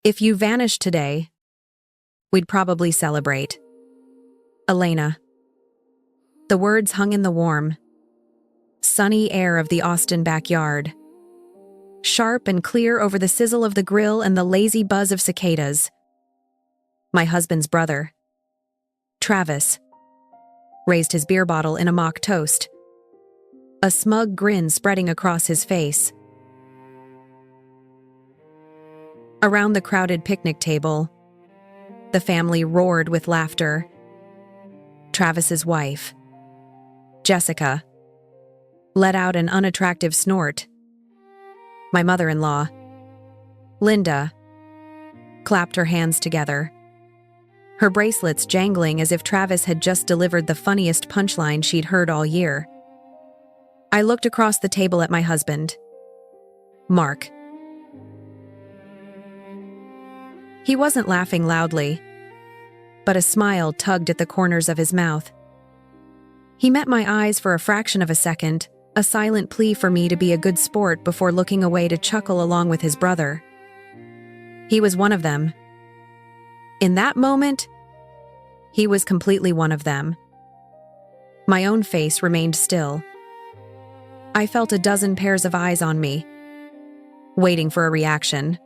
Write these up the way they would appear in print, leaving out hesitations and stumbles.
If you vanished today, we'd probably celebrate. Elena. The words hung in the warm, sunny air of the Austin backyard, sharp and clear over the sizzle of the grill and the lazy buzz of cicadas. My husband's brother, Travis, raised his beer bottle in a mock toast, a smug grin spreading across his face. Around the crowded picnic table, the family roared with laughter. Travis's wife, Jessica, let out an unattractive snort. My mother-in-law, Linda, clapped her hands together, her bracelets jangling as if Travis had just delivered the funniest punchline she'd heard all year. I looked across the table at my husband, Mark. He wasn't laughing loudly, but a smile tugged at the corners of his mouth. He met my eyes for a fraction of a second, a silent plea for me to be a good sport before looking away to chuckle along with his brother. He was one of them. In that moment, he was completely one of them. My own face remained still. I felt a dozen pairs of eyes on me, waiting for a reaction.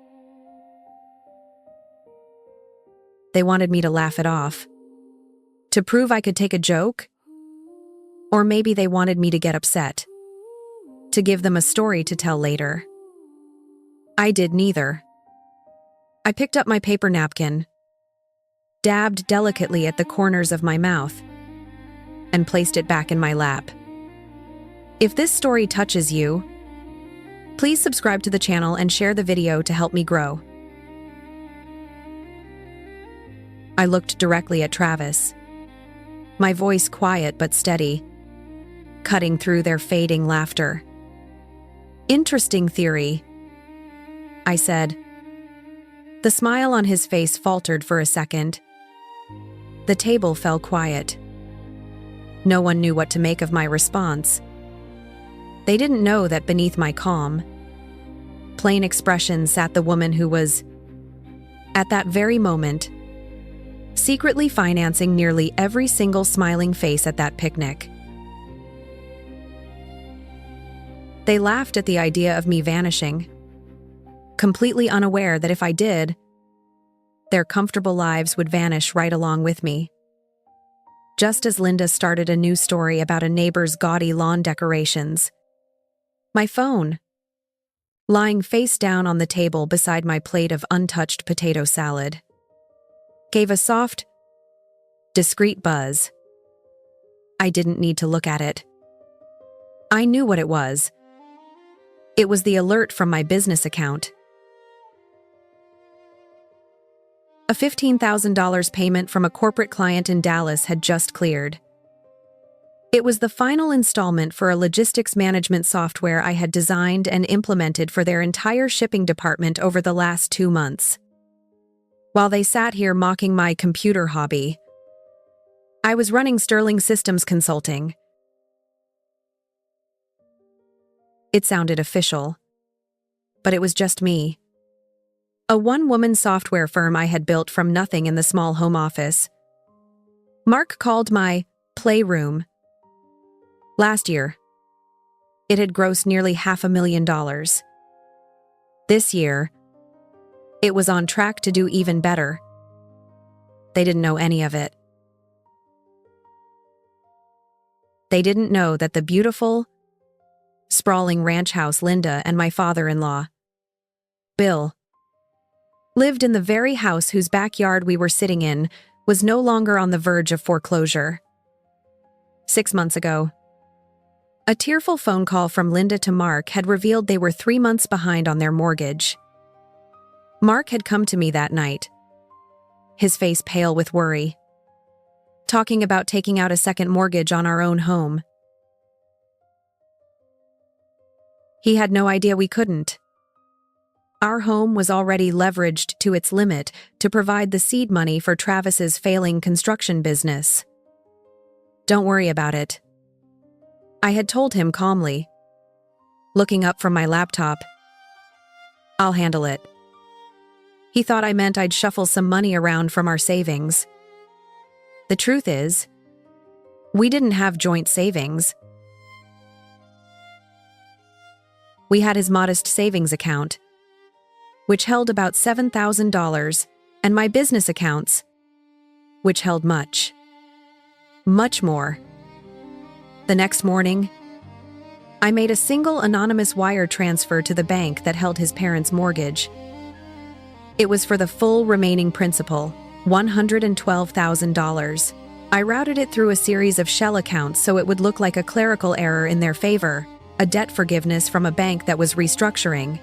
They wanted me to laugh it off, to prove I could take a joke, or maybe they wanted me to get upset, to give them a story to tell later. I did neither. I picked up my paper napkin, dabbed delicately at the corners of my mouth, and placed it back in my lap. If this story touches you, please subscribe to the channel and share the video to help me grow. I looked directly at Travis, my voice quiet but steady, cutting through their fading laughter. Interesting theory, I said. The smile on his face faltered for a second. The table fell quiet. No one knew what to make of my response. They didn't know that beneath my calm, plain expression sat the woman who was, at that very moment, secretly financing nearly every single smiling face at that picnic. They laughed at the idea of me vanishing, completely unaware that if I did, their comfortable lives would vanish right along with me. Just as Linda started a new story about a neighbor's gaudy lawn decorations, my phone, lying face down on the table beside my plate of untouched potato salad, gave a soft, discreet buzz. I didn't need to look at it. I knew what it was. It was the alert from my business account. A $15,000 payment from a corporate client in Dallas had just cleared. It was the final installment for a logistics management software I had designed and implemented for their entire shipping department over the last 2 months. While they sat here mocking my computer hobby, I was running Sterling Systems Consulting. It sounded official, but it was just me. A one-woman software firm I had built from nothing in the small home office. Mark called my playroom. Last year, it had grossed nearly $500,000. This year, it was on track to do even better. They didn't know any of it. They didn't know that the beautiful, sprawling ranch house Linda and my father-in-law, Bill, lived in the very house whose backyard we were sitting in was no longer on the verge of foreclosure. 6 months ago, a tearful phone call from Linda to Mark had revealed they were 3 months behind on their mortgage. Mark had come to me that night, his face pale with worry, talking about taking out a second mortgage on our own home. He had no idea we couldn't. Our home was already leveraged to its limit to provide the seed money for Travis's failing construction business. Don't worry about it, I had told him calmly, looking up from my laptop. I'll handle it. He thought I meant I'd shuffle some money around from our savings. The truth is, we didn't have joint savings. We had his modest savings account, which held about $7,000, and my business accounts, which held much more. The next morning, I made a single anonymous wire transfer to the bank that held his parents' mortgage. It was for the full remaining principal, $112,000. I routed it through a series of shell accounts so it would look like a clerical error in their favor, a debt forgiveness from a bank that was restructuring.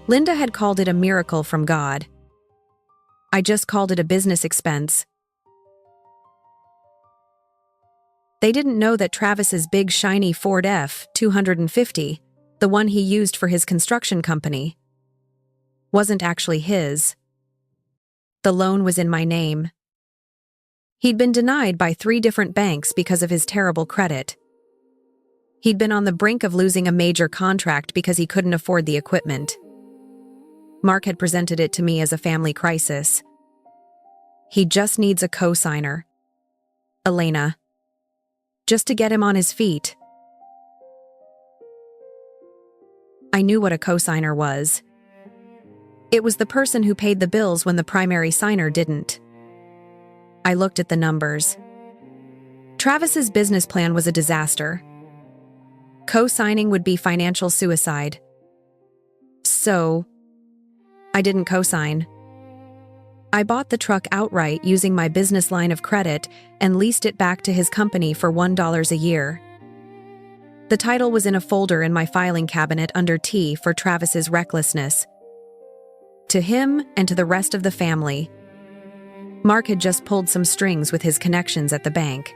Linda had called it a miracle from God. I just called it a business expense. They didn't know that Travis's big shiny Ford F-250, the one he used for his construction company, wasn't actually his. The loan was in my name. He'd been denied by 3 different banks because of his terrible credit. He'd been on the brink of losing a major contract because he couldn't afford the equipment. Mark had presented it to me as a family crisis. He just needs a co-signer. Elena. Just to get him on his feet. I knew what a co-signer was. It was the person who paid the bills when the primary signer didn't. I looked at the numbers. Travis's business plan was a disaster. Co-signing would be financial suicide. So, I didn't co-sign. I bought the truck outright using my business line of credit and leased it back to his company for $1 a year. The title was in a folder in my filing cabinet under T for Travis's recklessness. To him and to the rest of the family, Mark had just pulled some strings with his connections at the bank.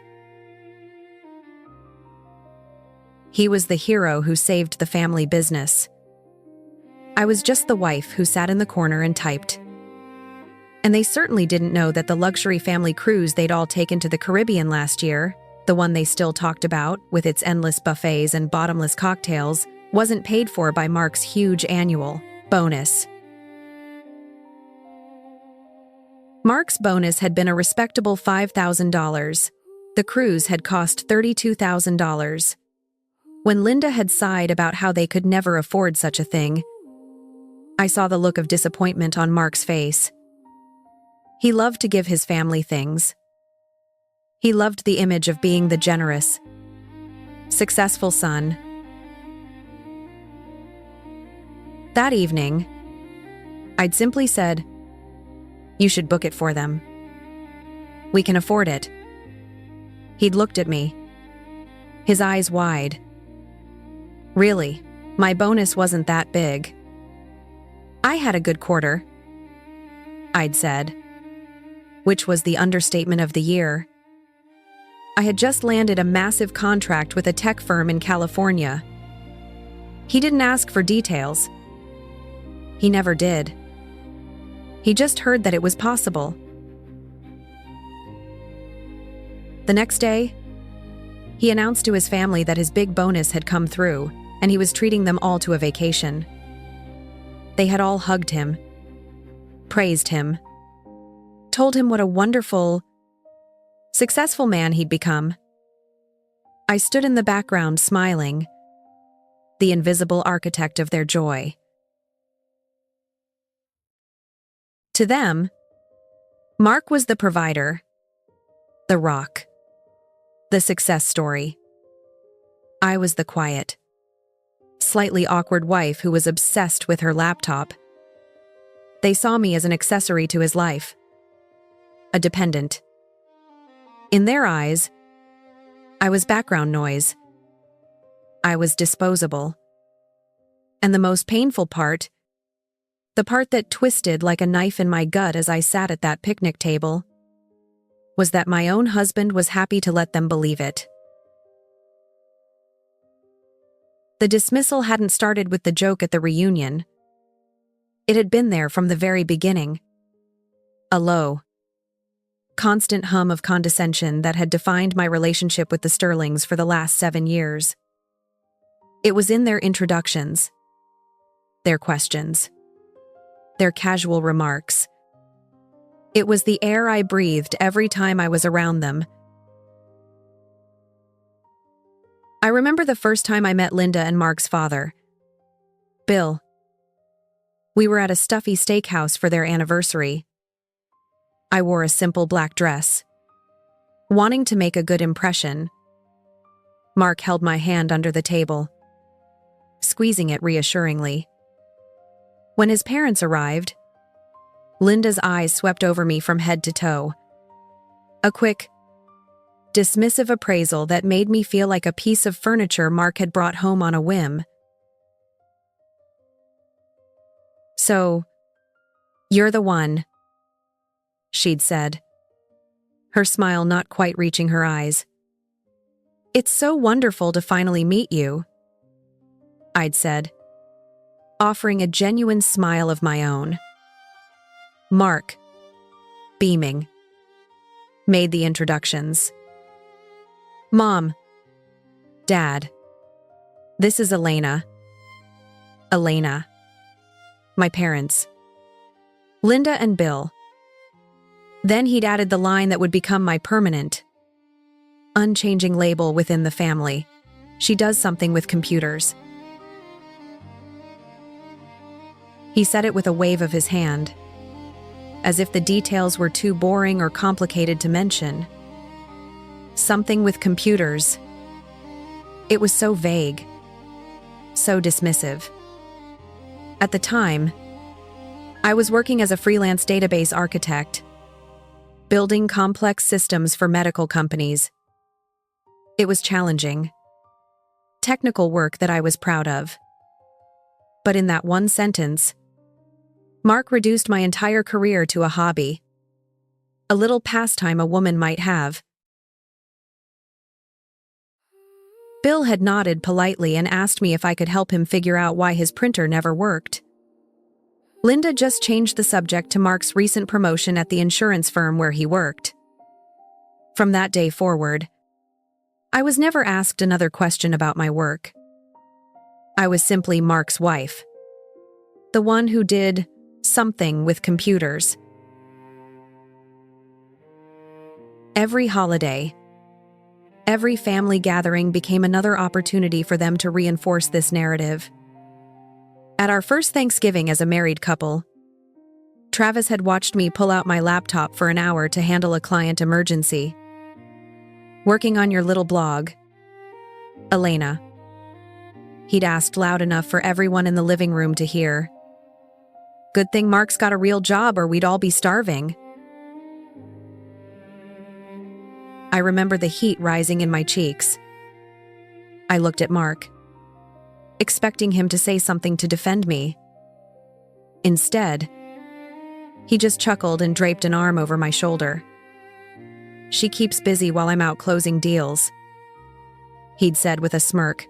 He was the hero who saved the family business. I was just the wife who sat in the corner and typed. And they certainly didn't know that the luxury family cruise they'd all taken to the Caribbean last year, the one they still talked about, with its endless buffets and bottomless cocktails, wasn't paid for by Mark's huge annual bonus. Mark's bonus had been a respectable $5,000. The cruise had cost $32,000. When Linda had sighed about how they could never afford such a thing, I saw the look of disappointment on Mark's face. He loved to give his family things. He loved the image of being the generous, successful son. That evening, I'd simply said, "You should book it for them. We can afford it." He'd looked at me, his eyes wide. Really, my bonus wasn't that big. I had a good quarter, I'd said, which was the understatement of the year. I had just landed a massive contract with a tech firm in California. He didn't ask for details. He never did. He just heard that it was possible. The next day, he announced to his family that his big bonus had come through, and he was treating them all to a vacation. They had all hugged him, praised him, told him what a wonderful, successful man he'd become. I stood in the background smiling, the invisible architect of their joy. To them, Mark was the provider, the rock, the success story. I was the quiet, slightly awkward wife who was obsessed with her laptop. They saw me as an accessory to his life, a dependent. In their eyes, I was background noise. I was disposable. And the most painful part, the part that twisted like a knife in my gut as I sat at that picnic table, was that my own husband was happy to let them believe it. The dismissal hadn't started with the joke at the reunion. It had been there from the very beginning. A low, constant hum of condescension that had defined my relationship with the Sterlings for the last 7 years. It was in their introductions, their questions. their casual remarks. It was the air I breathed every time I was around them. I remember the first time I met Linda and Mark's father, Bill. We were at a stuffy steakhouse for their anniversary. I wore a simple black dress. Wanting to make a good impression, Mark held my hand under the table, squeezing it reassuringly. When his parents arrived, Linda's eyes swept over me from head to toe. A quick, dismissive appraisal that made me feel like a piece of furniture Mark had brought home on a whim. "So, you're the one," she'd said, her smile not quite reaching her eyes. "It's so wonderful to finally meet you," I'd said, offering a genuine smile of my own. Mark, beaming, made the introductions. "Mom, Dad, this is Elena." Elena. My parents. Linda and Bill. Then he'd added the line that would become my permanent, unchanging label within the family. "She does something with computers." He said it with a wave of his hand, as if the details were too boring or complicated to mention. Something with computers. It was so vague, so dismissive. At the time, I was working as a freelance database architect, building complex systems for medical companies. It was challenging, technical work that I was proud of. But in that one sentence, Mark reduced my entire career to a hobby, a little pastime a woman might have. Bill had nodded politely and asked me if I could help him figure out why his printer never worked. Linda just changed the subject to Mark's recent promotion at the insurance firm where he worked. From that day forward, I was never asked another question about my work. I was simply Mark's wife, the one who did something with computers. Every holiday, every family gathering became another opportunity for them to reinforce this narrative. At our first Thanksgiving as a married couple, Travis had watched me pull out my laptop for an hour to handle a client emergency. "Working on your little blog, Elena," he'd asked loud enough for everyone in the living room to hear. "Good thing Mark's got a real job or we'd all be starving." I remember the heat rising in my cheeks. I looked at Mark, expecting him to say something to defend me. Instead, he just chuckled and draped an arm over my shoulder. "She keeps busy while I'm out closing deals," he'd said with a smirk,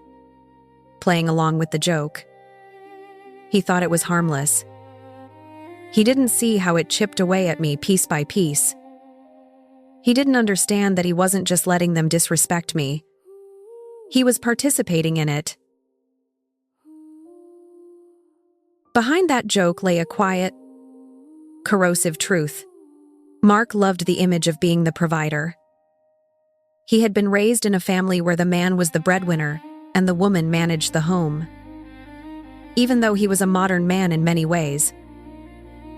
playing along with the joke. He thought it was harmless. He didn't see how it chipped away at me piece by piece. He didn't understand that he wasn't just letting them disrespect me. He was participating in it. Behind that joke lay a quiet, corrosive truth. Mark loved the image of being the provider. He had been raised in a family where the man was the breadwinner and the woman managed the home. Even though he was a modern man in many ways,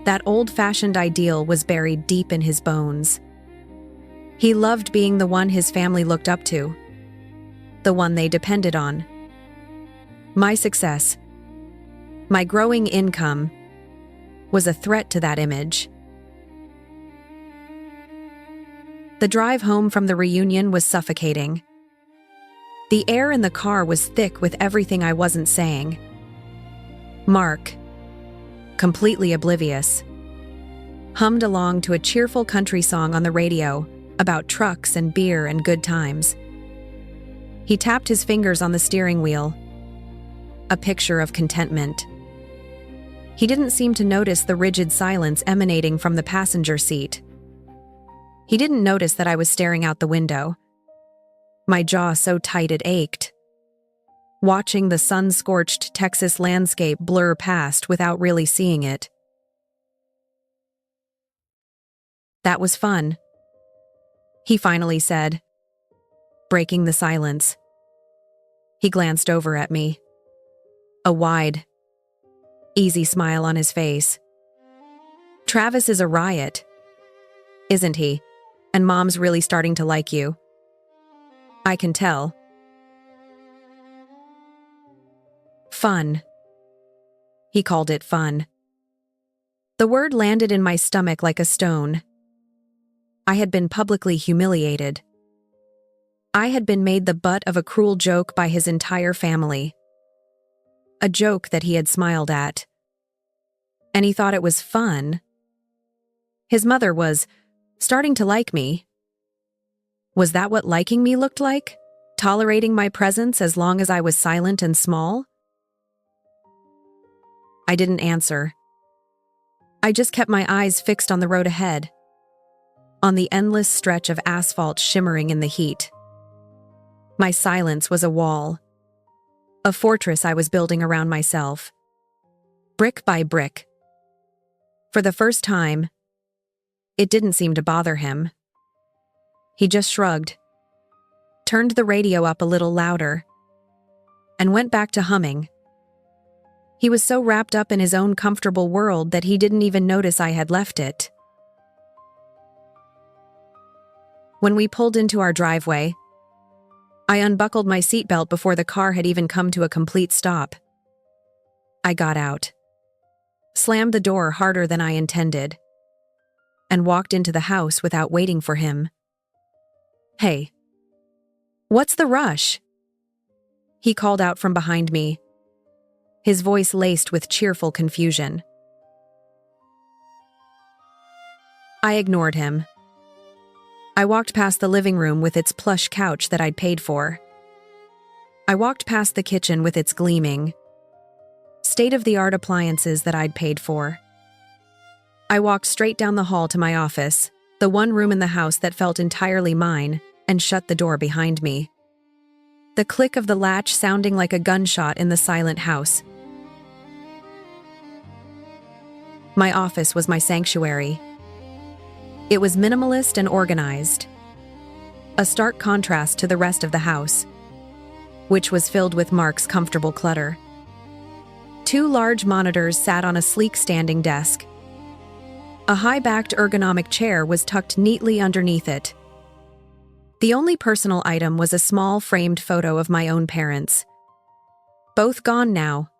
that old-fashioned ideal was buried deep in his bones. He loved being the one his family looked up to, the one they depended on. My success, my growing income, was a threat to that image. The drive home from the reunion was suffocating. The air in the car was thick with everything I wasn't saying. Mark, completely oblivious, hummed along to a cheerful country song on the radio about trucks and beer and good times. He tapped his fingers on the steering wheel, a picture of contentment. He didn't seem to notice the rigid silence emanating from the passenger seat. He didn't notice that I was staring out the window, my jaw so tight it ached, watching the sun-scorched Texas landscape blur past without really seeing it. That was fun, he finally said, breaking the silence. He glanced over at me, a wide, easy smile on his face. Travis is a riot, isn't he? And Mom's really starting to like you. I can tell. Fun. He called it fun. The word landed in my stomach like a stone. I had been publicly humiliated. I had been made the butt of a cruel joke by his entire family. A joke that he had smiled at. And he thought it was fun. His mother was starting to like me. Was that what liking me looked like? Tolerating my presence as long as I was silent and small? I didn't answer. I just kept my eyes fixed on the road ahead, on the endless stretch of asphalt shimmering in the heat. My silence was a wall, a fortress I was building around myself, brick by brick. For the first time, it didn't seem to bother him. He just shrugged, turned the radio up a little louder, and went back to humming. He was so wrapped up in his own comfortable world that he didn't even notice I had left it. When we pulled into our driveway, I unbuckled my seatbelt before the car had even come to a complete stop. I got out, slammed the door harder than I intended, and walked into the house without waiting for him. Hey, what's the rush? He called out from behind me, his voice laced with cheerful confusion. I ignored him. I walked past the living room with its plush couch that I'd paid for. I walked past the kitchen with its gleaming, state-of-the-art appliances that I'd paid for. I walked straight down the hall to my office, the one room in the house that felt entirely mine, and shut the door behind me. The click of the latch sounding like a gunshot in the silent house. My office was my sanctuary. It was minimalist and organized, a stark contrast to the rest of the house, which was filled with Mark's comfortable clutter. 2 large monitors sat on a sleek standing desk. A high-backed ergonomic chair was tucked neatly underneath it. The only personal item was a small framed photo of my own parents, both gone now,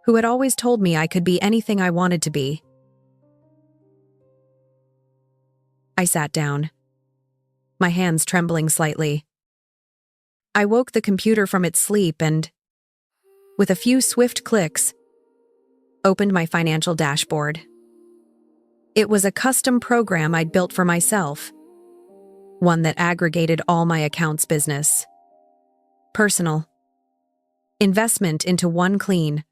who had always told me I could be anything I wanted to be. I sat down, my hands trembling slightly. I woke the computer from its sleep and, with a few swift clicks, opened my financial dashboard. It was a custom program I'd built for myself, one that aggregated all my accounts business. Personal. Investment into one clean,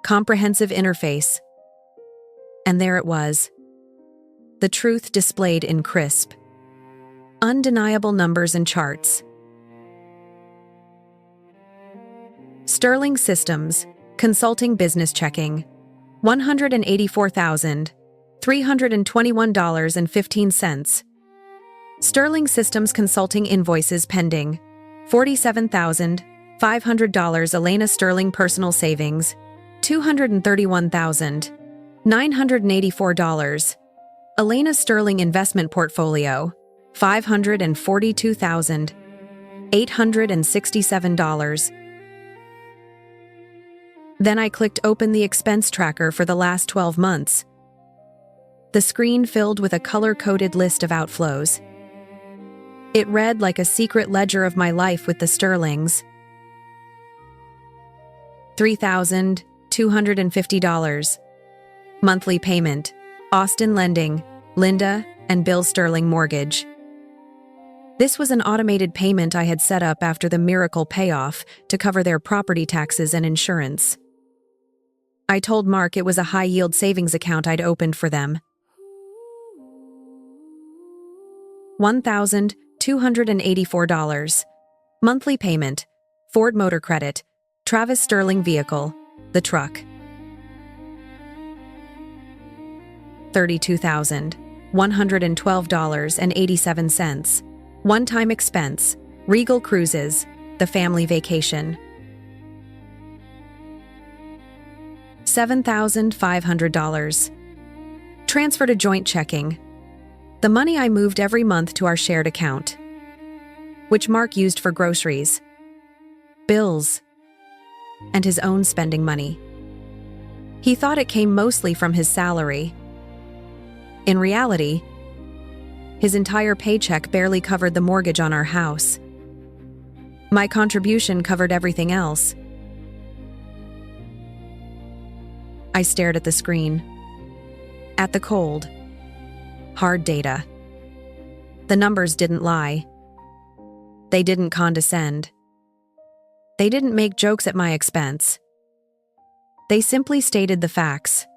comprehensive interface. And there it was. The truth displayed in crisp, undeniable numbers and charts. Sterling Systems, Consulting Business Checking, $184,321.15. Sterling Systems Consulting Invoices Pending, $47,500. Elena Sterling Personal Savings, $231,984. Elena Sterling Investment Portfolio, $542,867. Then I clicked open the expense tracker for the last 12 months. The screen filled with a color-coded list of outflows. It read like a secret ledger of my life with the Sterlings. $3,250. Monthly payment, Austin Lending, Linda and Bill Sterling Mortgage. This was an automated payment I had set up after the miracle payoff to cover their property taxes and insurance. I told Mark it was a high-yield savings account I'd opened for them. $1,284. Monthly payment, Ford Motor Credit, Travis Sterling Vehicle, the truck. $32,000. $112.87. One-time expense, Regal Cruises, the family vacation. $7,500. Transfer to joint checking. The money I moved every month to our shared account, which Mark used for groceries, bills, and his own spending money. He thought it came mostly from his salary. In reality, his entire paycheck barely covered the mortgage on our house. My contribution covered everything else. I stared at the screen, at the cold, hard data. The numbers didn't lie. They didn't condescend. They didn't make jokes at my expense. They simply stated the facts.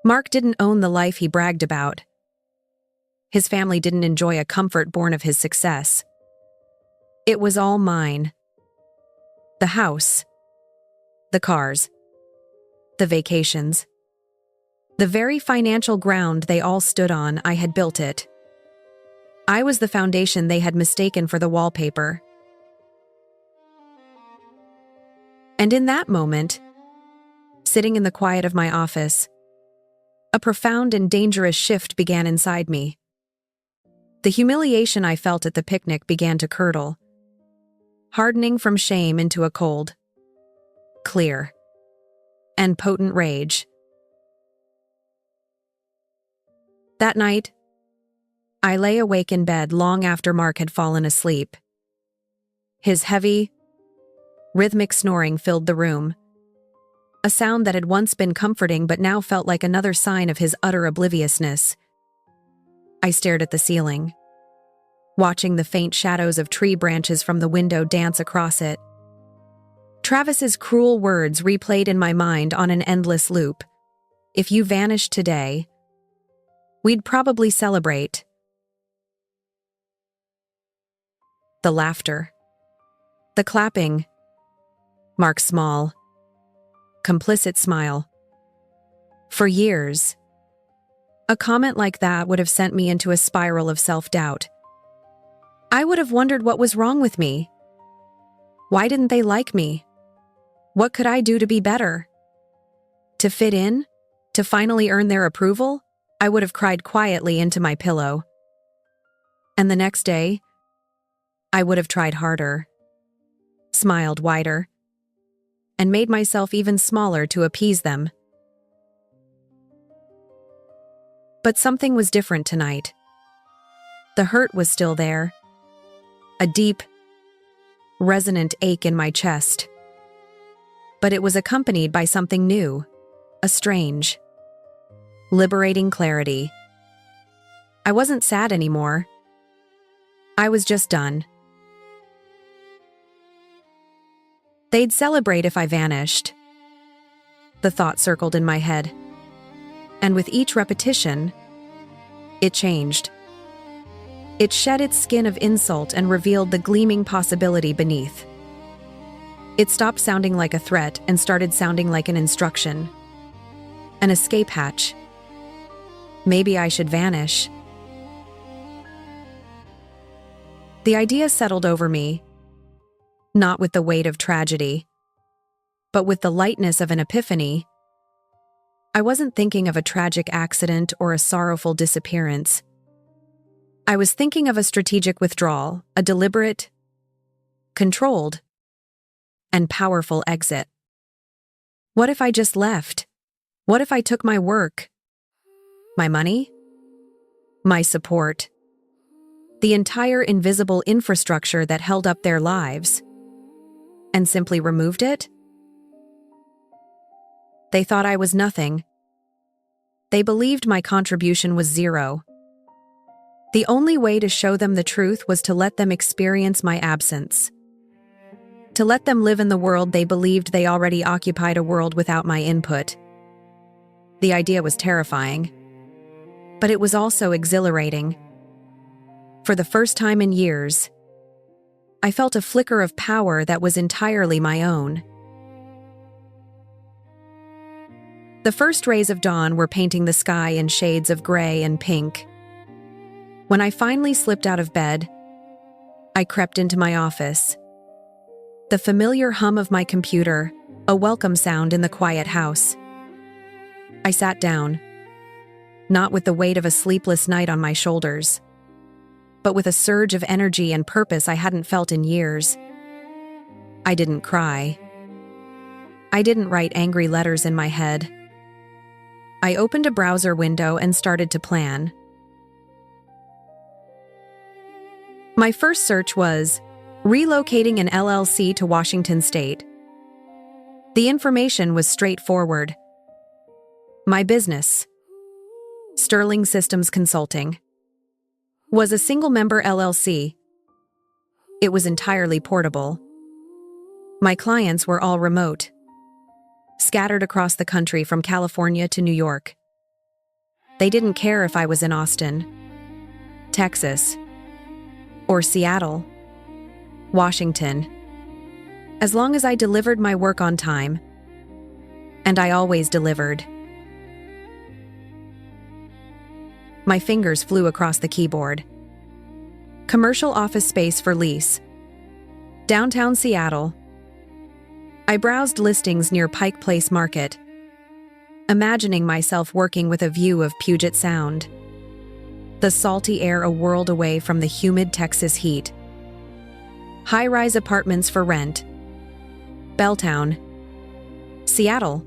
Mark didn't own the life he bragged about. His family didn't enjoy a comfort born of his success. It was all mine. The house, the cars, the vacations. The very financial ground they all stood on, I had built it. I was the foundation they had mistaken for the wallpaper. And in that moment, sitting in the quiet of my office, a profound and dangerous shift began inside me. The humiliation I felt at the picnic began to curdle, hardening from shame into a cold, clear, and potent rage. That night, I lay awake in bed long after Mark had fallen asleep. His heavy, rhythmic snoring filled the room, a sound that had once been comforting but now felt like another sign of his utter obliviousness. I stared at the ceiling, watching the faint shadows of tree branches from the window dance across it. Travis's cruel words replayed in my mind on an endless loop. If you vanished today, we'd probably celebrate. The laughter, the clapping, Mark's small, complicit smile. For years, a comment like that would have sent me into a spiral of self-doubt. I would have wondered what was wrong with me. Why didn't they like me? What could I do to be better? To fit in? To finally earn their approval? I would have cried quietly into my pillow. And the next day, I would have tried harder, smiled wider, and made myself even smaller to appease them. But something was different tonight. The hurt was still there, a deep, resonant ache in my chest. But it was accompanied by something new, a strange, liberating clarity. I wasn't sad anymore. I was just done. They'd celebrate if I vanished. The thought circled in my head. And with each repetition, it changed. It shed its skin of insult and revealed the gleaming possibility beneath. It stopped sounding like a threat and started sounding like an instruction. An escape hatch. Maybe I should vanish. The idea settled over me, not with the weight of tragedy, but with the lightness of an epiphany. I wasn't thinking of a tragic accident or a sorrowful disappearance. I was thinking of a strategic withdrawal, a deliberate, controlled, and powerful exit. What if I just left? What if I took my work, my money, my support, the entire invisible infrastructure that held up their lives, and simply removed it? They thought I was nothing. They believed my contribution was zero. The only way to show them the truth was to let them experience my absence. To let them live in the world they believed they already occupied, a world without my input. The idea was terrifying, but it was also exhilarating. For the first time in years, I felt a flicker of power that was entirely my own. The first rays of dawn were painting the sky in shades of gray and pink. When I finally slipped out of bed, I crept into my office. The familiar hum of my computer, a welcome sound in the quiet house. I sat down, not with the weight of a sleepless night on my shoulders, but with a surge of energy and purpose I hadn't felt in years. I didn't cry. I didn't write angry letters in my head. I opened a browser window and started to plan. My first search was relocating an LLC to Washington State. The information was straightforward. My business, Sterling Systems Consulting, was a single-member LLC. It was entirely portable. My clients were all remote, scattered across the country from California to New York. They didn't care if I was in Austin, Texas, or Seattle, Washington, as long as I delivered my work on time. And I always delivered. My fingers flew across the keyboard. Commercial office space for lease. Downtown Seattle. I browsed listings near Pike Place Market, imagining myself working with a view of Puget Sound, the salty air a world away from the humid Texas heat. High-rise apartments for rent. Belltown, Seattle.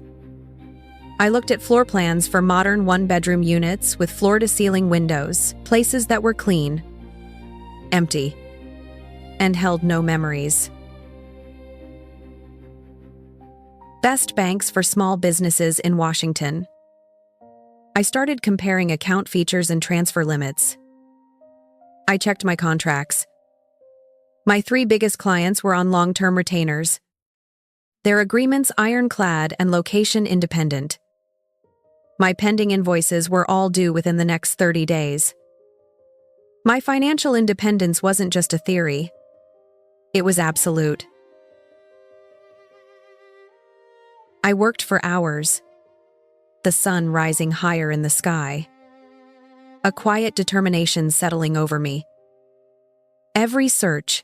I looked at floor plans for modern one-bedroom units with floor-to-ceiling windows, places that were clean, empty, and held no memories. Best banks for small businesses in Washington. I started comparing account features and transfer limits. I checked my contracts. My 3 biggest clients were on long-term retainers. Their agreements ironclad and location independent. My pending invoices were all due within the next 30 days. My financial independence wasn't just a theory. It was absolute. I worked for hours, the sun rising higher in the sky, a quiet determination settling over me. Every search,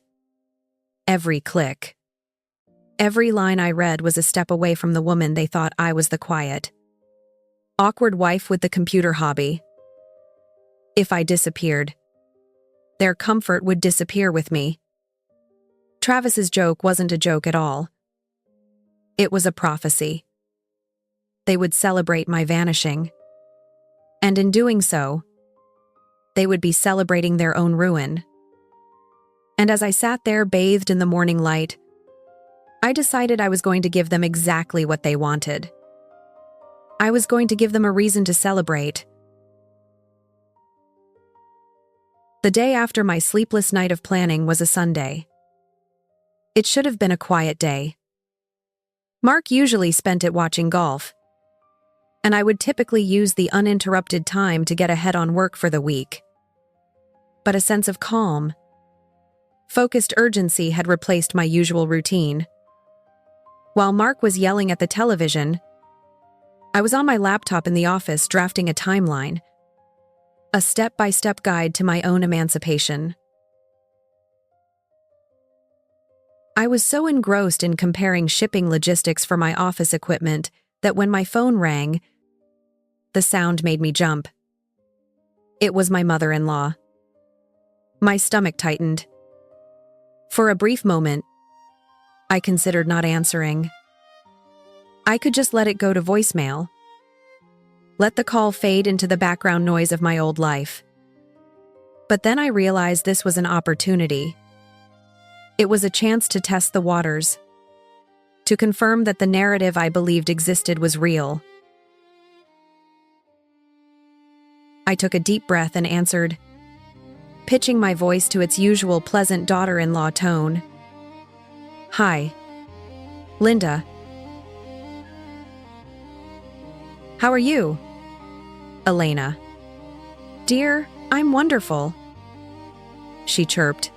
every click, every line I read was a step away from the woman they thought I was, the quiet, awkward wife with the computer hobby. If I disappeared, their comfort would disappear with me. Travis's joke wasn't a joke at all. It was a prophecy. They would celebrate my vanishing. And in doing so, they would be celebrating their own ruin. And as I sat there bathed in the morning light, I decided I was going to give them exactly what they wanted. I was going to give them a reason to celebrate. The day after my sleepless night of planning was a Sunday. It should have been a quiet day. Mark usually spent it watching golf, and I would typically use the uninterrupted time to get ahead on work for the week. But a sense of calm, focused urgency had replaced my usual routine. While Mark was yelling at the television, I was on my laptop in the office drafting a timeline, a step-by-step guide to my own emancipation. I was so engrossed in comparing shipping logistics for my office equipment that when my phone rang, the sound made me jump. It was my mother-in-law. My stomach tightened. For a brief moment, I considered not answering. I could just let it go to voicemail. Let the call fade into the background noise of my old life. But then I realized this was an opportunity. It was a chance to test the waters, to confirm that the narrative I believed existed was real. I took a deep breath and answered, pitching my voice to its usual pleasant daughter-in-law tone. Hi, Linda. How are you? Elena. Dear, I'm wonderful, she chirped,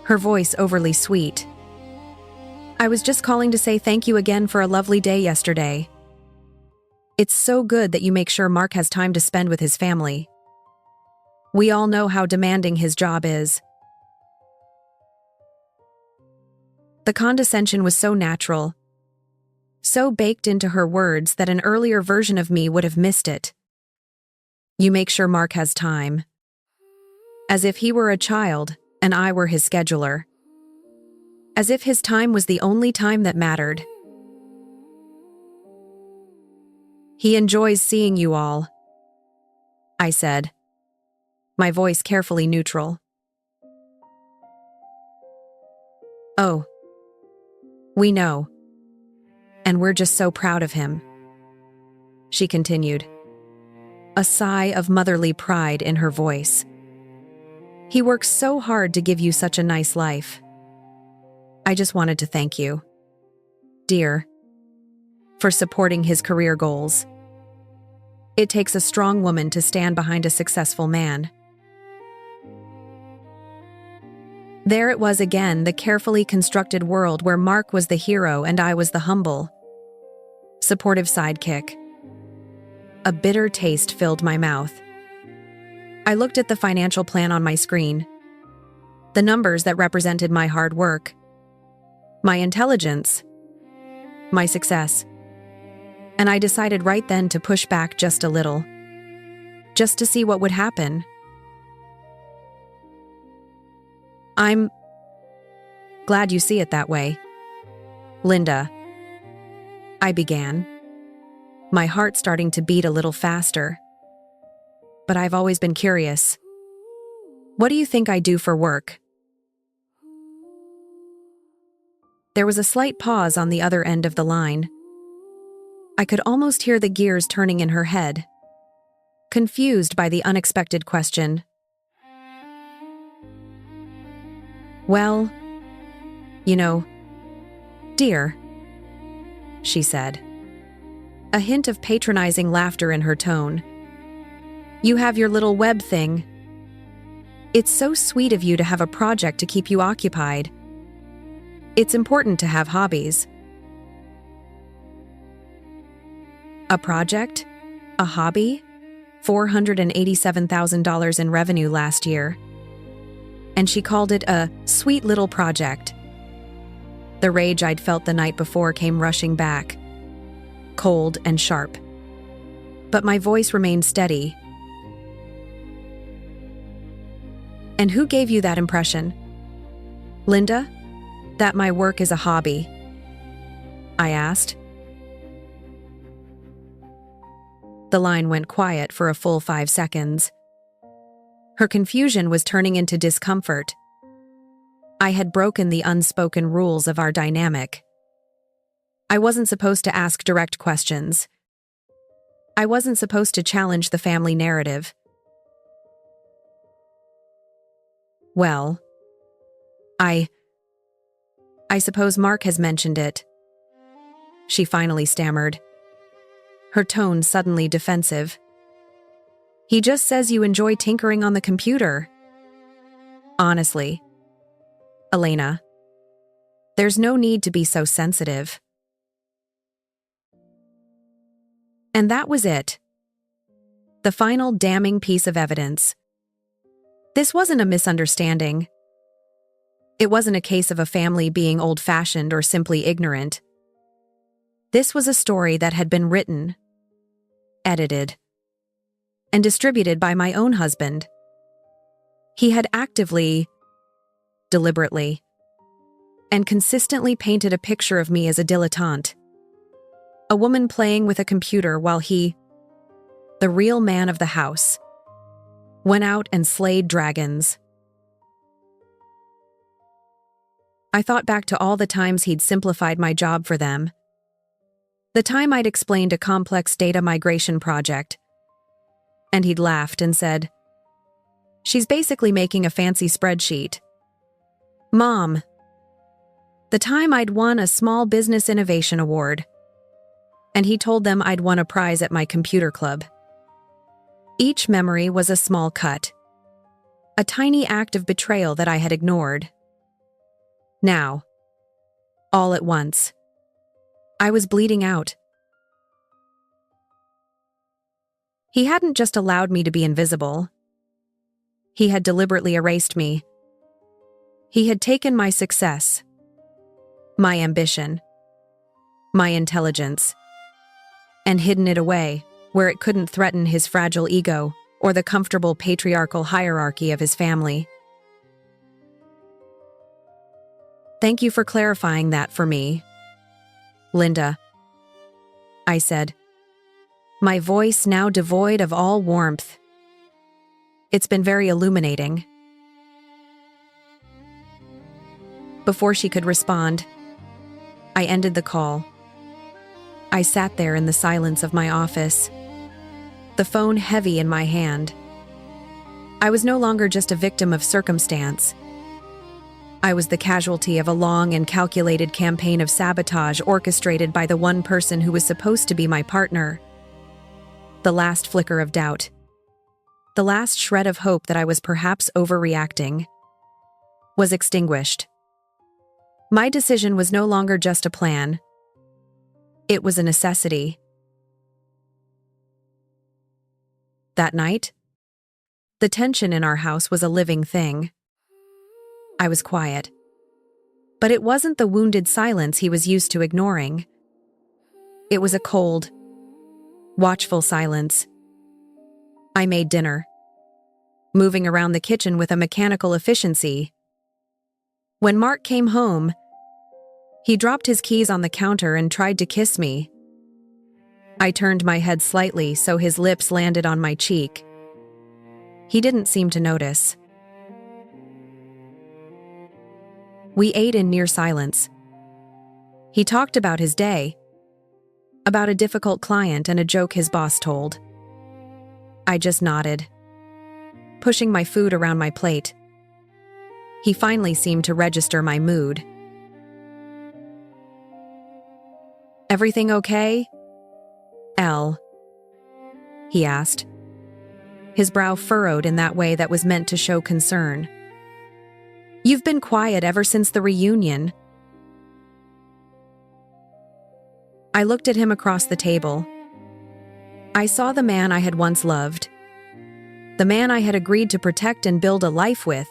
her voice overly sweet. I was just calling to say thank you again for a lovely day yesterday. It's so good that you make sure Mark has time to spend with his family. We all know how demanding his job is. The condescension was so natural, so baked into her words that an earlier version of me would have missed it. You make sure Mark has time. As if he were a child and I were his scheduler. As if his time was the only time that mattered. He enjoys seeing you all, I said, my voice carefully neutral. Oh, we know. And we're just so proud of him, she continued, a sigh of motherly pride in her voice. He works so hard to give you such a nice life. I just wanted to thank you, dear, for supporting his career goals. It takes a strong woman to stand behind a successful man. There it was again, the carefully constructed world where Mark was the hero and I was the humble, supportive sidekick. A bitter taste filled my mouth. I looked at the financial plan on my screen, the numbers that represented my hard work, my intelligence, my success, and I decided right then to push back just a little, just to see what would happen. I'm glad you see it that way, Linda, I began, my heart starting to beat a little faster. But I've always been curious. What do you think I do for work? There was a slight pause on the other end of the line. I could almost hear the gears turning in her head, confused by the unexpected question. Well, you know, dear, she said, a hint of patronizing laughter in her tone. You have your little web thing. It's so sweet of you to have a project to keep you occupied. It's important to have hobbies. A project? A hobby? $487,000 in revenue last year. And she called it a sweet little project. The rage I'd felt the night before came rushing back, cold and sharp. But my voice remained steady. And who gave you that impression? Linda? That my work is a hobby? I asked. The line went quiet for a full 5 seconds. Her confusion was turning into discomfort. I had broken the unspoken rules of our dynamic. I wasn't supposed to ask direct questions. I wasn't supposed to challenge the family narrative. Well, I suppose Mark has mentioned it, she finally stammered, her tone suddenly defensive. He just says you enjoy tinkering on the computer. Honestly, Elena, there's no need to be so sensitive. And that was it. The final damning piece of evidence. This wasn't a misunderstanding. It wasn't a case of a family being old-fashioned or simply ignorant. This was a story that had been written, edited, and distributed by my own husband. He had actively, deliberately, and consistently painted a picture of me as a dilettante. A woman playing with a computer while he, the real man of the house, went out and slayed dragons. I thought back to all the times he'd simplified my job for them. The time I'd explained a complex data migration project, and he'd laughed and said, "She's basically making a fancy spreadsheet." Mom. The time I'd won a Small Business Innovation Award, and he told them I'd won a prize at my computer club. Each memory was a small cut, a tiny act of betrayal that I had ignored. Now, all at once, I was bleeding out. He hadn't just allowed me to be invisible. He had deliberately erased me. He had taken my success, my ambition, my intelligence, and hidden it away where it couldn't threaten his fragile ego or the comfortable patriarchal hierarchy of his family. Thank you for clarifying that for me, Linda, I said, my voice now devoid of all warmth. It's been very illuminating. Before she could respond, I ended the call. I sat there in the silence of my office, the phone heavy in my hand. I was no longer just a victim of circumstance. I was the casualty of a long and calculated campaign of sabotage orchestrated by the one person who was supposed to be my partner. The last flicker of doubt, the last shred of hope that I was perhaps overreacting, was extinguished. My decision was no longer just a plan. It was a necessity. That night, the tension in our house was a living thing. I was quiet. But it wasn't the wounded silence he was used to ignoring. It was a cold, watchful silence. I made dinner, moving around the kitchen with a mechanical efficiency. When Mark came home, he dropped his keys on the counter and tried to kiss me. I turned my head slightly so his lips landed on my cheek. He didn't seem to notice. We ate in near silence. He talked about his day, about a difficult client and a joke his boss told. I just nodded, pushing my food around my plate. He finally seemed to register my mood. Everything okay, Elle? He asked, his brow furrowed in that way that was meant to show concern. You've been quiet ever since the reunion. I looked at him across the table. I saw the man I had once loved, the man I had agreed to protect and build a life with,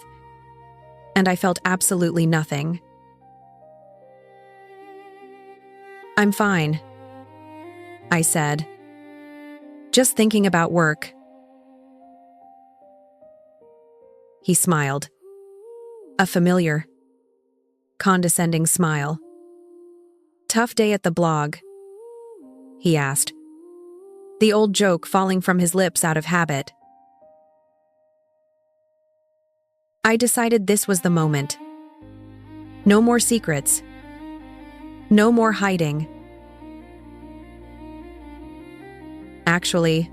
and I felt absolutely nothing. I'm fine, I said, just thinking about work. He smiled, a familiar, condescending smile. Tough day at the blog? He asked, the old joke falling from his lips out of habit. I decided this was the moment. No more secrets. No more hiding. Actually,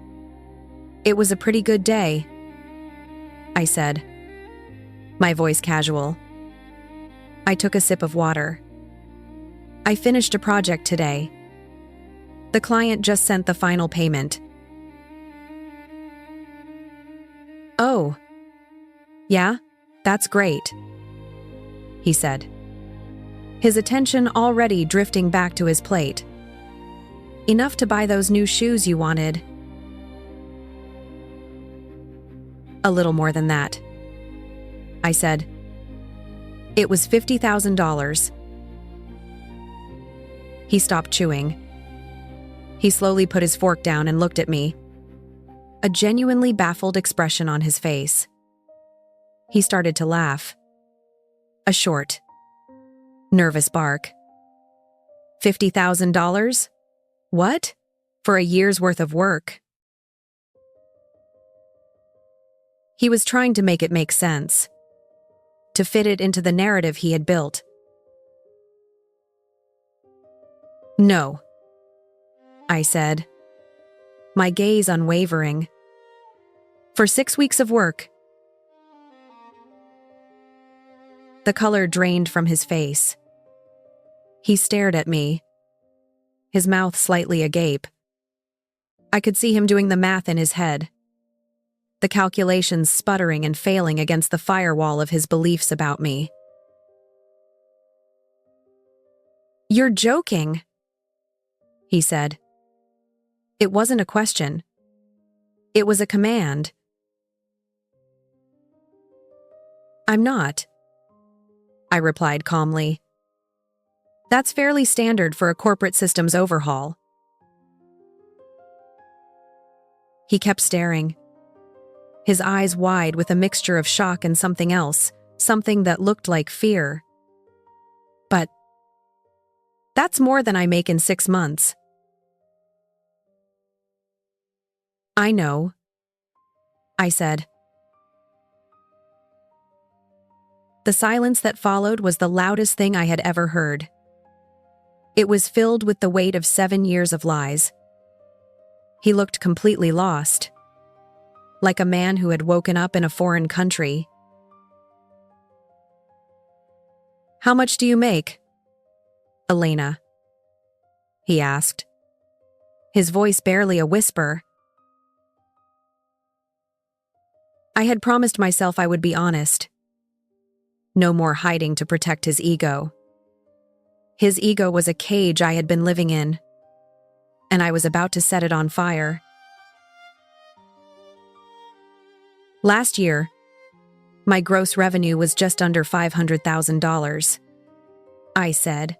it was a pretty good day, I said, my voice casual. I took a sip of water. I finished a project today. The client just sent the final payment. Oh, yeah, that's great, he said, his attention already drifting back to his plate. Enough to buy those new shoes you wanted. A little more than that, I said. It was $50,000. He stopped chewing. He slowly put his fork down and looked at me, a genuinely baffled expression on his face. He started to laugh. A short, nervous bark. $50,000? What? For a year's worth of work? He was trying to make it make sense, to fit it into the narrative he had built. No, I said, my gaze unwavering. For 6 weeks of work. The color drained from his face. He stared at me, his mouth slightly agape. I could see him doing the math in his head, the calculations sputtering and failing against the firewall of his beliefs about me. You're joking, he said. It wasn't a question. It was a command. I'm not, I replied calmly. That's fairly standard for a corporate systems overhaul. He kept staring, his eyes wide with a mixture of shock and something else, something that looked like fear. But that's more than I make in 6 months. I know, I said. The silence that followed was the loudest thing I had ever heard. It was filled with the weight of 7 years of lies. He looked completely lost, like a man who had woken up in a foreign country. How much do you make, Elena? He asked, his voice barely a whisper. I had promised myself I would be honest. No more hiding to protect his ego. His ego was a cage I had been living in, and I was about to set it on fire. Last year, my gross revenue was just under $500,000, I said.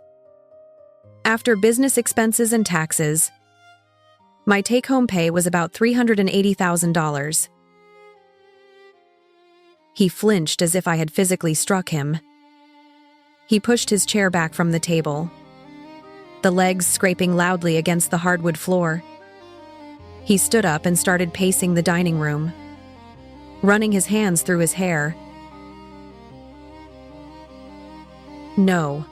After business expenses and taxes, my take-home pay was about $380,000. He flinched as if I had physically struck him. He pushed his chair back from the table, the legs scraping loudly against the hardwood floor. He stood up and started pacing the dining room, running his hands through his hair. No,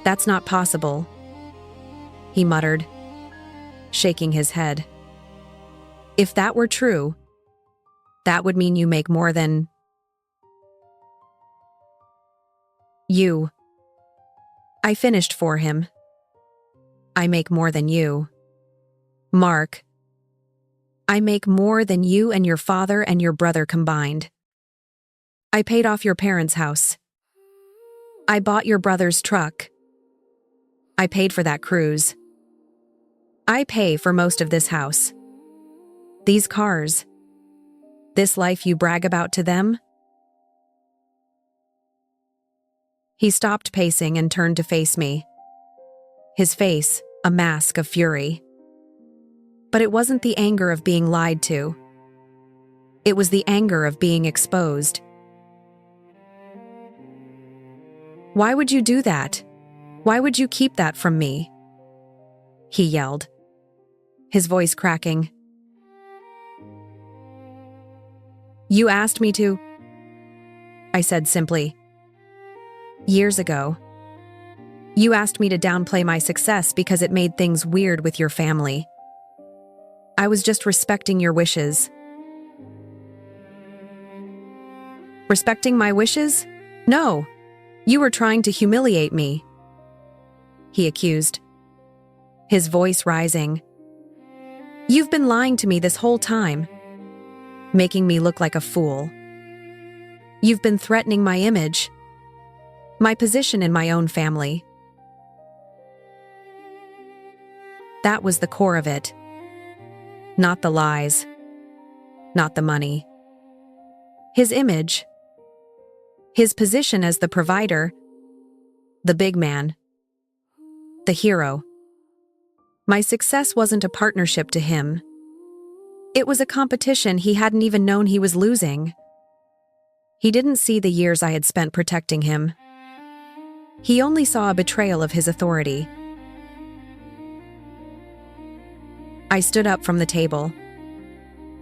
that's not possible, he muttered, shaking his head. If that were true, that would mean you make more than you. I finished for him. I make more than you. Mark, I make more than you and your father and your brother combined. I paid off your parents' house. I bought your brother's truck. I paid for that cruise. I pay for most of this house. These cars. This life you brag about to them? He stopped pacing and turned to face me. His face, a mask of fury. But it wasn't the anger of being lied to. It was the anger of being exposed. Why would you do that? Why would you keep that from me? He yelled, his voice cracking. You asked me to, I said simply. Years ago. You asked me to downplay my success because it made things weird with your family. I was just respecting your wishes. Respecting my wishes? No. You were trying to humiliate me, he accused, his voice rising. You've been lying to me this whole time, making me look like a fool. You've been threatening my image, my position in my own family. That was the core of it. Not the lies, not the money. His image, his position as the provider, the big man, the hero. My success wasn't a partnership to him. It was a competition he hadn't even known he was losing. He didn't see the years I had spent protecting him. He only saw a betrayal of his authority. I stood up from the table,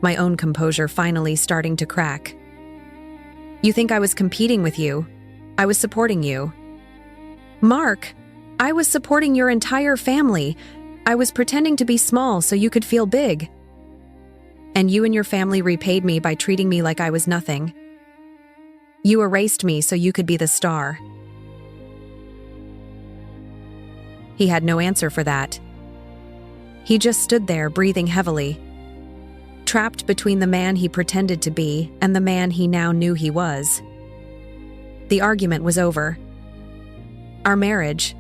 my own composure finally starting to crack. You think I was competing with you? I was supporting you. Mark, I was supporting your entire family. I was pretending to be small so you could feel big. And you and your family repaid me by treating me like I was nothing. You erased me so you could be the star. He had no answer for that. He just stood there breathing heavily, trapped between the man he pretended to be and the man he now knew he was. The argument was over. Our marriage,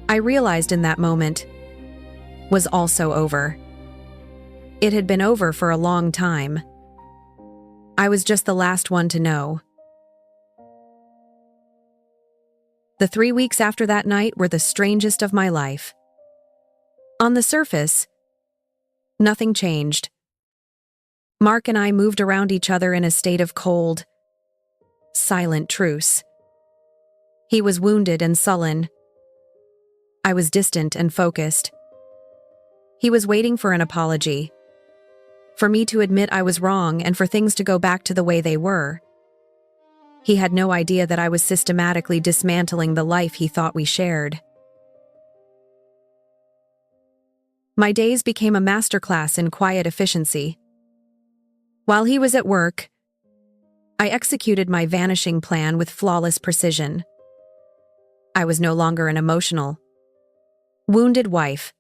I realized in that moment, was also over. It had been over for a long time. I was just the last one to know. The 3 weeks after that night were the strangest of my life. On the surface, nothing changed. Mark and I moved around each other in a state of cold, silent truce. He was wounded and sullen. I was distant and focused. He was waiting for an apology, for me to admit I was wrong and for things to go back to the way they were. He had no idea that I was systematically dismantling the life he thought we shared. My days became a masterclass in quiet efficiency. While he was at work, I executed my vanishing plan with flawless precision. I was no longer an emotional, wounded wife.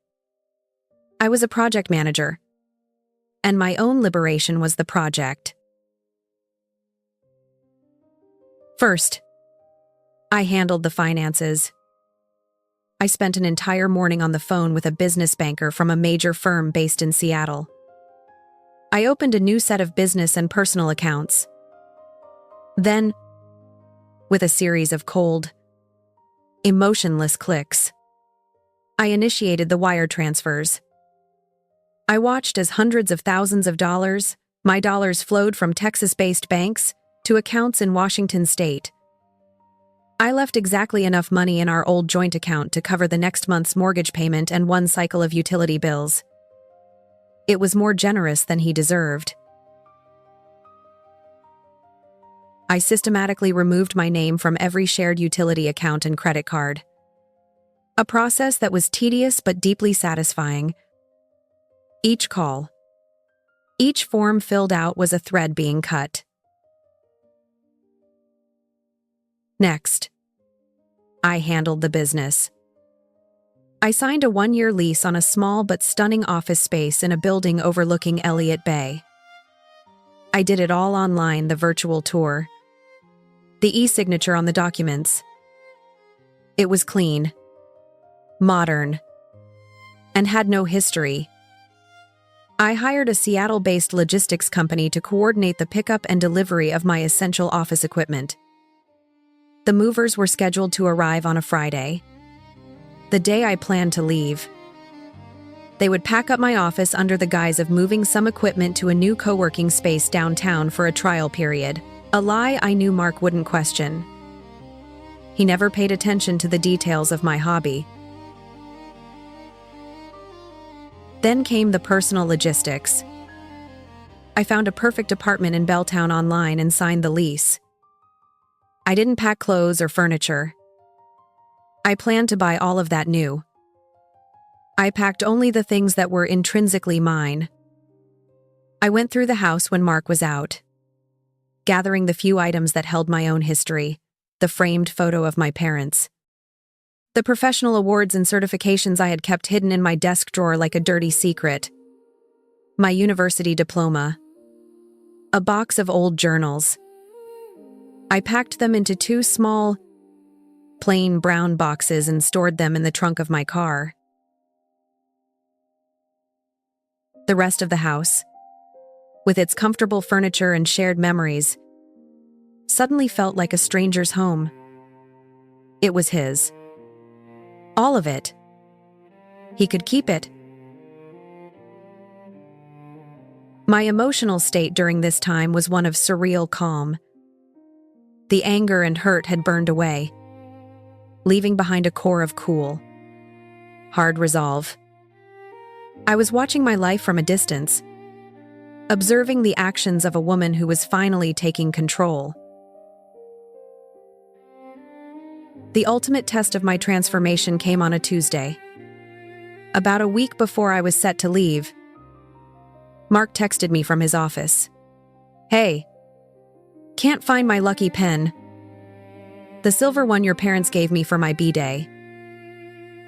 I was a project manager, and my own liberation was the project. First, I handled the finances. I spent an entire morning on the phone with a business banker from a major firm based in Seattle. I opened a new set of business and personal accounts. Then, with a series of cold, emotionless clicks, I initiated the wire transfers. I watched as hundreds of thousands of dollars, my dollars, flowed from Texas-based banks to accounts in Washington state. I left exactly enough money in our old joint account to cover the next month's mortgage payment and one cycle of utility bills. It was more generous than he deserved. I systematically removed my name from every shared utility account and credit card. A process that was tedious but deeply satisfying. Each call, each form filled out was a thread being cut. Next, I handled the business. I signed a 1-year lease on a small but stunning office space in a building overlooking Elliott Bay. I did it all online, the virtual tour, the e-signature on the documents. It was clean, modern, and had no history. I hired a Seattle-based logistics company to coordinate the pickup and delivery of my essential office equipment. The movers were scheduled to arrive on a Friday, the day I planned to leave. They would pack up my office under the guise of moving some equipment to a new co-working space downtown for a trial period, a lie I knew Mark wouldn't question. He never paid attention to the details of my hobby. Then came the personal logistics. I found a perfect apartment in Belltown online and signed the lease. I didn't pack clothes or furniture. I planned to buy all of that new. I packed only the things that were intrinsically mine. I went through the house when Mark was out, gathering the few items that held my own history, the framed photo of my parents, the professional awards and certifications I had kept hidden in my desk drawer like a dirty secret, my university diploma, a box of old journals. I packed them into 2 small, plain brown boxes and stored them in the trunk of my car. The rest of the house, with its comfortable furniture and shared memories, suddenly felt like a stranger's home. It was his. All of it. He could keep it. My emotional state during this time was one of surreal calm. The anger and hurt had burned away, leaving behind a core of cool, hard resolve. I was watching my life from a distance, observing the actions of a woman who was finally taking control. The ultimate test of my transformation came on a Tuesday. About a week before I was set to leave, Mark texted me from his office. "Hey, can't find my lucky pen. The silver one your parents gave me for my B-Day.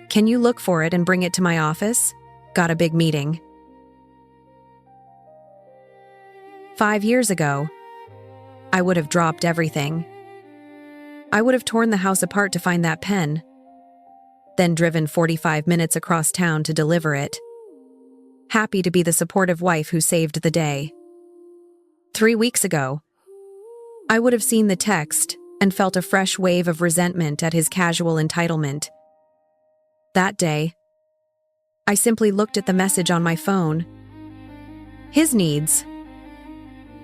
Can you look for it and bring it to my office? Got a big meeting." 5 years ago, I would have dropped everything. I would have torn the house apart to find that pen, then driven 45 minutes across town to deliver it. happy to be the supportive wife who saved the day. 3 weeks ago, I would have seen the text and felt a fresh wave of resentment at his casual entitlement. That day, I simply looked at the message on my phone. His needs,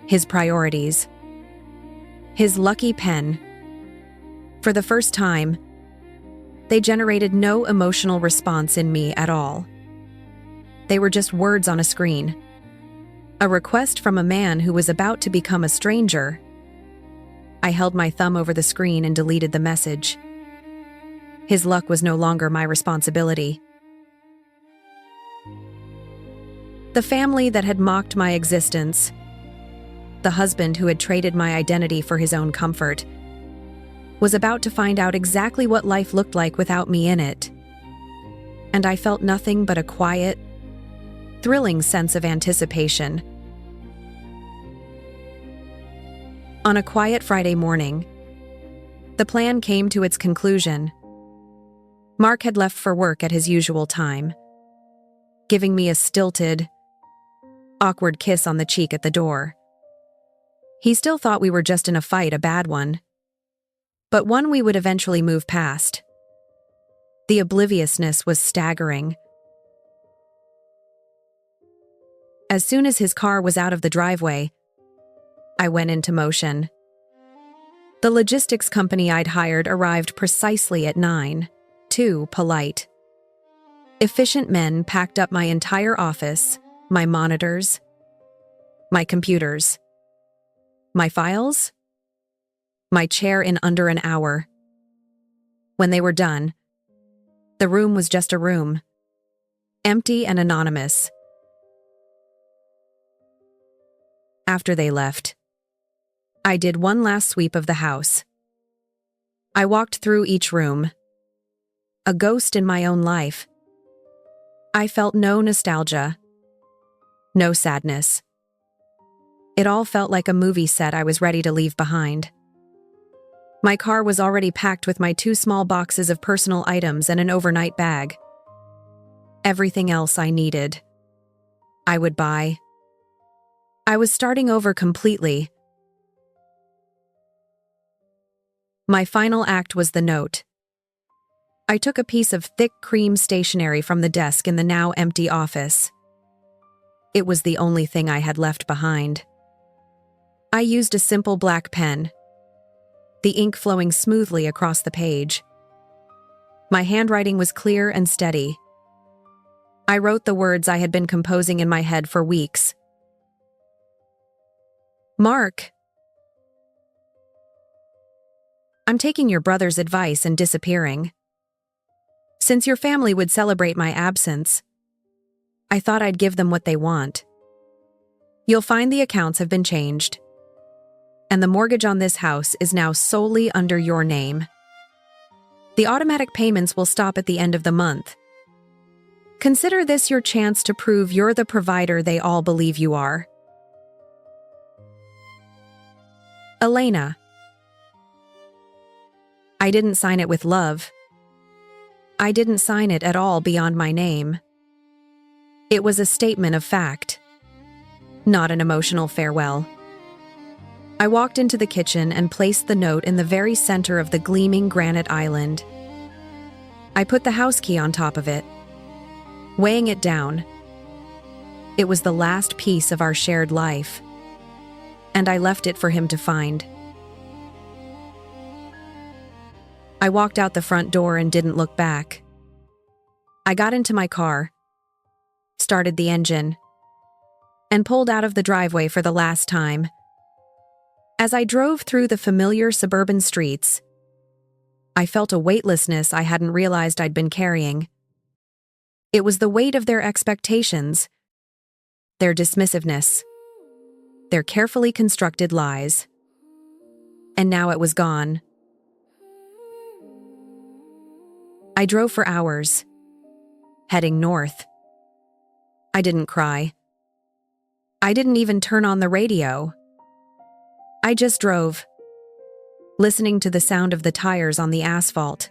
his priorities, his lucky pen. For the first time, they generated no emotional response in me at all. They were just words on a screen. A request from a man who was about to become a stranger. I held my thumb over the screen and deleted the message. His luck was no longer my responsibility. The family that had mocked my existence, the husband who had traded my identity for his own comfort, was about to find out exactly what life looked like without me in it. And I felt nothing but a quiet, thrilling sense of anticipation. On a quiet Friday morning, the plan came to its conclusion. Mark had left for work at his usual time, giving me a stilted, awkward kiss on the cheek at the door. He still thought we were just in a fight, a bad one, but one we would eventually move past. The obliviousness was staggering. As soon as his car was out of the driveway, I went into motion. The logistics company I'd hired arrived precisely at 9, 2 polite. Efficient men packed up my entire office, my monitors, my computers, my files, my chair in under an hour. When they were done, the room was just a room, empty and anonymous. After they left, I did one last sweep of the house. I walked through each room, a ghost in my own life. I felt no nostalgia, no sadness. It all felt like a movie set I was ready to leave behind. My car was already packed with my 2 small boxes of personal items and an overnight bag. Everything else I needed, I would buy. I was starting over completely. My final act was the note. I took a piece of thick cream stationery from the desk in the now empty office. It was the only thing I had left behind. I used a simple black pen, the ink flowing smoothly across the page. My handwriting was clear and steady. I wrote the words I had been composing in my head for weeks. Mark, I'm taking your brother's advice and disappearing. Since your family would celebrate my absence, I thought I'd give them what they want. You'll find the accounts have been changed, and the mortgage on this house is now solely under your name. The automatic payments will stop at the end of the month. Consider this your chance to prove you're the provider they all believe you are. Elena. I didn't sign it with love. I didn't sign it at all beyond my name. It was a statement of fact, not an emotional farewell. I walked into the kitchen and placed the note in the very center of the gleaming granite island. I put the house key on top of it, weighing it down. It was the last piece of our shared life, and I left it for him to find. I walked out the front door and didn't look back. I got into my car, started the engine, and pulled out of the driveway for the last time. As I drove through the familiar suburban streets, I felt a weightlessness I hadn't realized I'd been carrying. It was the weight of their expectations, their dismissiveness, their carefully constructed lies. And now it was gone. I drove for hours, heading north. I didn't cry. I didn't even turn on the radio. I just drove, listening to the sound of the tires on the asphalt.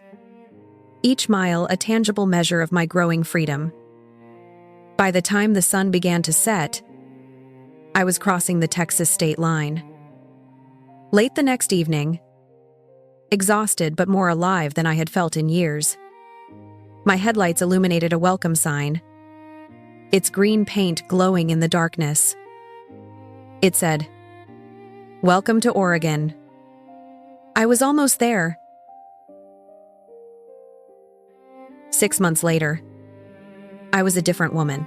Each mile a tangible measure of my growing freedom. By the time the sun began to set, I was crossing the Texas state line. Late the next evening, exhausted but more alive than I had felt in years, my headlights illuminated a welcome sign, its green paint glowing in the darkness. It said, "Welcome to Oregon." I was almost there. 6 months later, I was a different woman.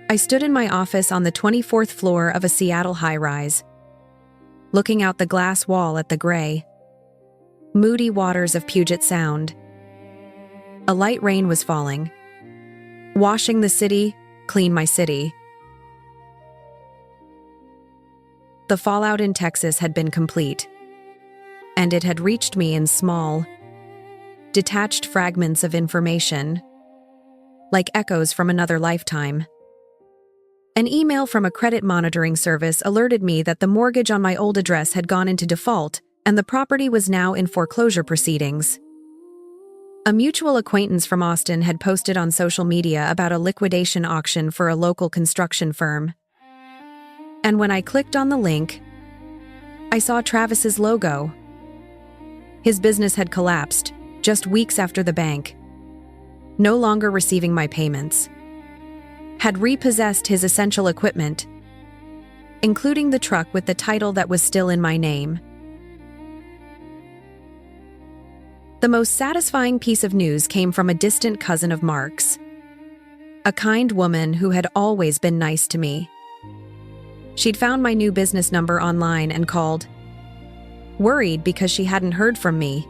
I stood in my office on the 24th floor of a Seattle high-rise, looking out the glass wall at the gray, moody waters of Puget Sound. A light rain was falling, washing the city, clean my city. The fallout in Texas had been complete, and it had reached me in small, detached fragments of information, like echoes from another lifetime. An email from a credit monitoring service alerted me that the mortgage on my old address had gone into default and the property was now in foreclosure proceedings. A mutual acquaintance from Austin had posted on social media about a liquidation auction for a local construction firm. And when I clicked on the link, I saw Travis's logo. His business had collapsed just weeks after the bank, no longer receiving my payments, had repossessed his essential equipment, including the truck with the title that was still in my name. The most satisfying piece of news came from a distant cousin of Mark's, a kind woman who had always been nice to me. She'd found my new business number online and called, worried because she hadn't heard from me.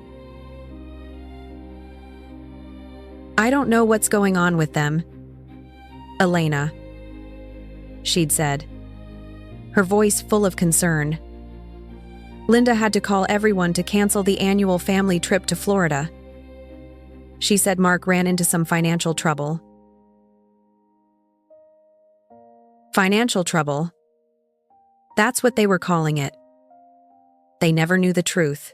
"I don't know what's going on with them, Elena," she'd said, her voice full of concern. "Linda had to call everyone to cancel the annual family trip to Florida. She said Mark ran into some financial trouble." Financial trouble? That's what they were calling it. They never knew the truth.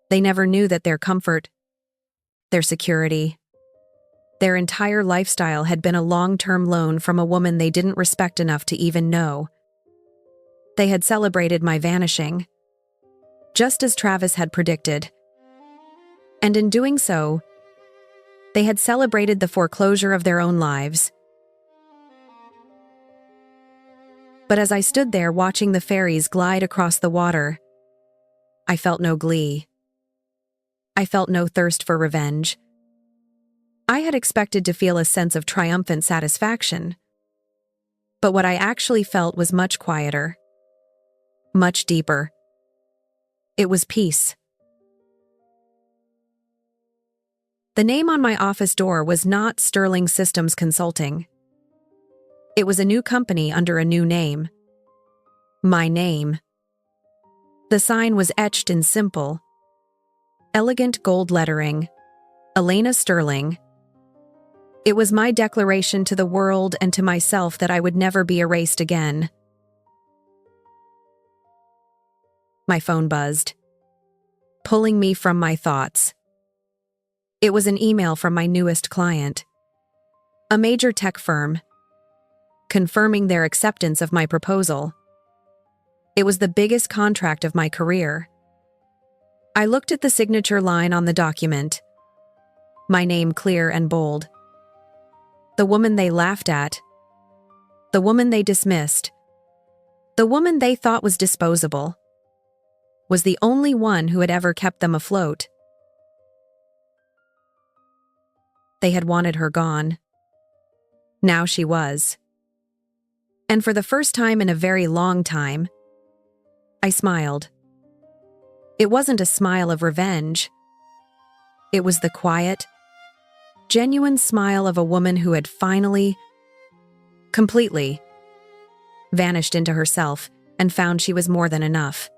They never knew that their comfort, their security, their entire lifestyle had been a long-term loan from a woman they didn't respect enough to even know. They had celebrated my vanishing, just as Travis had predicted. And in doing so, they had celebrated the foreclosure of their own lives. But as I stood there watching the ferries glide across the water, I felt no glee. I felt no thirst for revenge. I had expected to feel a sense of triumphant satisfaction, but what I actually felt was much quieter, much deeper. It was peace. The name on my office door was not Sterling Systems Consulting. It was a new company under a new name. My name. The sign was etched in simple, elegant gold lettering, Elena Sterling. It was my declaration to the world and to myself that I would never be erased again. My phone buzzed, pulling me from my thoughts. It was an email from my newest client, a major tech firm, confirming their acceptance of my proposal. It was the biggest contract of my career. I looked at the signature line on the document, my name clear and bold. The woman they laughed at, the woman they dismissed, the woman they thought was disposable, was the only one who had ever kept them afloat. They had wanted her gone. Now she was. And for the first time in a very long time, I smiled. It wasn't a smile of revenge. It was the quiet, genuine smile of a woman who had finally, completely, vanished into herself and found she was more than enough.